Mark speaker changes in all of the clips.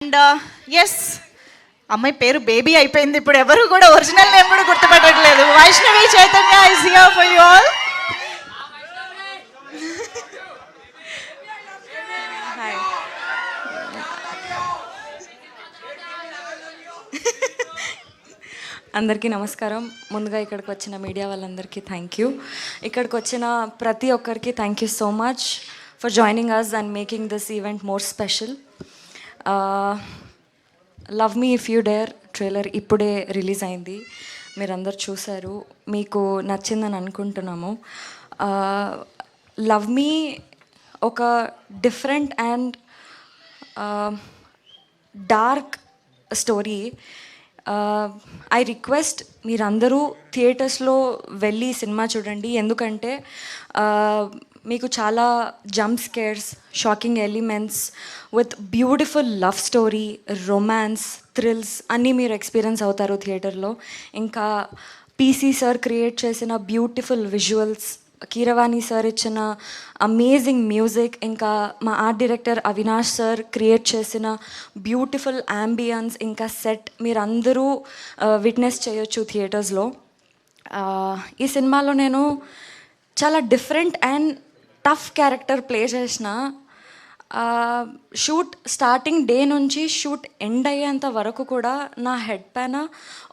Speaker 1: And yes అమ్మాయి పేరు baby అయిపోయింది. ఇప్పుడు ఎవరు కూడా ఒరిజినల్ నేమ్ కూడా గుర్తుపట్టట్లేదు. Vaishnavi Chaitanya is here for you all. Hi.
Speaker 2: అందరికీ నమస్కారం. ముందుగా ఇక్కడికి వచ్చిన మీడియా వాళ్ళందరికీ థ్యాంక్ యూ. ఇక్కడికి వచ్చిన ప్రతి ఒక్కరికి thank you so much for joining us and making this event more special. Love me if you dare trailer ఇప్పుడే రిలీజ్ అయింది. మీరందరూ చూశారు, మీకు నచ్చిందని అనుకుంటున్నాము. లవ్ మీ ఒక different and dark story. I request మీరందరూ థియేటర్స్లో వెళ్ళి సినిమా చూడండి. ఎందుకంటే మీకు చాలా jump scares, shocking elements with beautiful love story, romance, thrills అన్నీ మీరు ఎక్స్పీరియన్స్ అవుతారు థియేటర్లో. ఇంకా పీసీ సార్ క్రియేట్ చేసిన బ్యూటిఫుల్ విజువల్స్, కీరవాణి సార్ ఇచ్చిన అమేజింగ్ మ్యూజిక్, ఇంకా మా art director Avinash sir create చేసిన బ్యూటిఫుల్ యాంబియన్స్, ఇంకా సెట్ మీరందరూ విట్నెస్ చేయొచ్చు థియేటర్స్లో. ఈ సినిమాలో నేను చాలా different and tough character play చేసిన. షూట్ స్టార్టింగ్ డే నుంచి షూట్ ఎండ్ అయ్యేంత వరకు కూడా నా హెడ్ పైన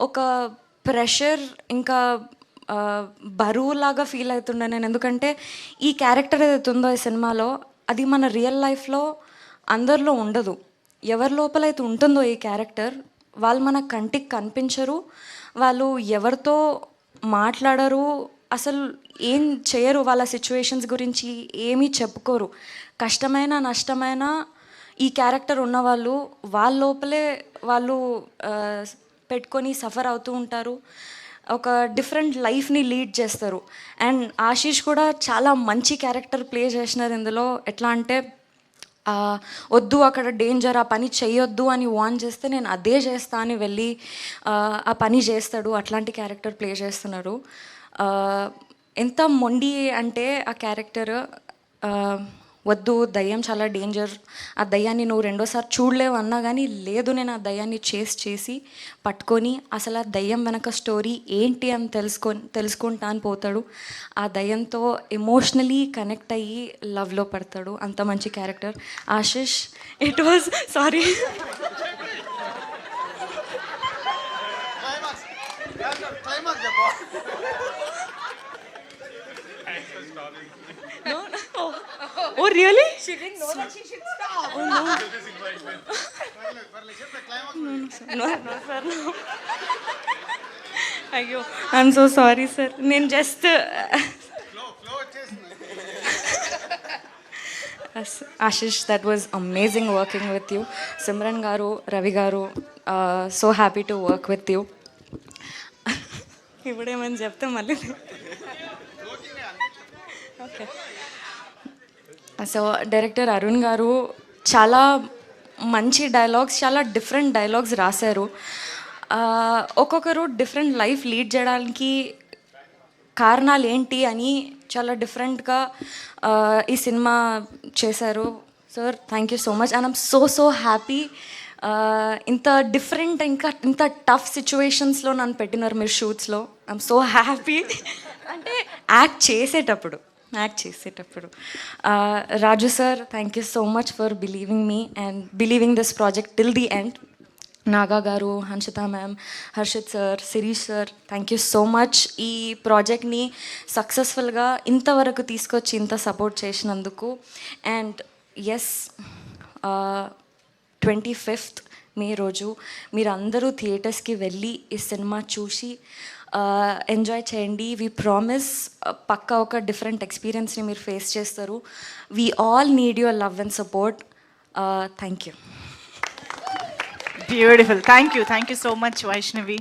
Speaker 2: ఒక ప్రెషర్, ఇంకా బరువులాగా ఫీల్ అవుతుండే నేను. ఎందుకంటే ఈ క్యారెక్టర్ ఏదైతే ఉందో ఈ సినిమాలో, అది మన రియల్ లైఫ్లో అందరిలో ఉండదు. ఎవరి లోపలైతే ఉంటుందో ఈ క్యారెక్టర్, వాళ్ళు మన కంటికి కనిపించరు, వాళ్ళు ఎవరితో మాట్లాడరు, అసలు ఏం చేయరు, వాళ్ళ సిచ్యువేషన్స్ గురించి ఏమీ చెప్పుకోరు. కష్టమైన నష్టమైన ఈ క్యారెక్టర్ ఉన్నవాళ్ళు వాళ్ళ లోపలే వాళ్ళు పెట్టుకొని సఫర్ అవుతూ ఉంటారు. ఒక డిఫరెంట్ లైఫ్ని లీడ్ చేస్తారు. అండ్ ఆశీష్ కూడా చాలా మంచి క్యారెక్టర్ ప్లే చేసినారు ఇందులో. ఎట్లా అంటే వద్దు అక్కడ డేంజర్, ఆ పని చెయ్యొద్దు అని వార్న్ చేస్తే నేను అదే చేస్తా అని వెళ్ళి ఆ పని చేస్తాడు. అట్లాంటి క్యారెక్టర్ ప్లే చేస్తున్నారు. ఎంత మొండి అంటే ఆ క్యారెక్టర్, వద్దు దయ్యం చాలా డేంజర్, ఆ దయ్యాన్ని నువ్వు రెండోసారి చూడలేవు అన్నా కానీ లేదు, నేను ఆ దయ్యాన్ని చేసి పట్టుకొని అసలు ఆ దయ్యం వెనక స్టోరీ ఏంటి అని తెలుసుకుంటా అని పోతాడు. ఆ దయ్యంతో ఎమోషనలీ కనెక్ట్ అయ్యి లవ్లో పడతాడు. అంత మంచి character Ashish. It was sorry Oh really? She didn't know that she should stop. Oh no. No, sir, no. Ayyo, I'm so sorry, sir. నేను just Ashish, that was amazing working with you. Simran garu, Ravi garu, so happy to work with you. ఇప్పుడేమని చెప్తే మళ్ళీ okay. So director Arun గారు చాలా మంచి dialogues, చాలా different dialogues రాశారు. ఒక్కొక్కరు different life lead చేయడానికి కారణాలు ఏంటి అని చాలా డిఫరెంట్గా ఈ సినిమా చేశారు. Sir thank you so much. And I'm so happy. ఇంత డిఫరెంట్, ఇంకా ఇంత టఫ్ సిచ్యువేషన్స్లో నన్ను పెట్టినారు మీరు షూట్స్లో. I'm so happy. అంటే యాక్ట్ చేసేటప్పుడు Raju sir, thank you so much for believing me and believing this project till the end. Naga garu, Hanshita ma'am, Harshith sir, Sirish sir, thank you so much. ఈ ప్రాజెక్ట్ని సక్సెస్ఫుల్గా ఇంతవరకు తీసుకొచ్చి ఇంత సపోర్ట్ చేసినందుకు. అండ్ ఎస్, 25th మే రోజు మీరందరూ థియేటర్స్కి వెళ్ళి ఈ సినిమా చూసి ఎంజాయ్ చేయండి. వీ ప్రామిస్ పక్కా ఒక డిఫరెంట్ ఎక్స్పీరియన్స్ని మీరు ఫేస్ చేస్తారు. We all need your love and support. Thank you.
Speaker 1: Beautiful. Thank you so much Vaishnavi.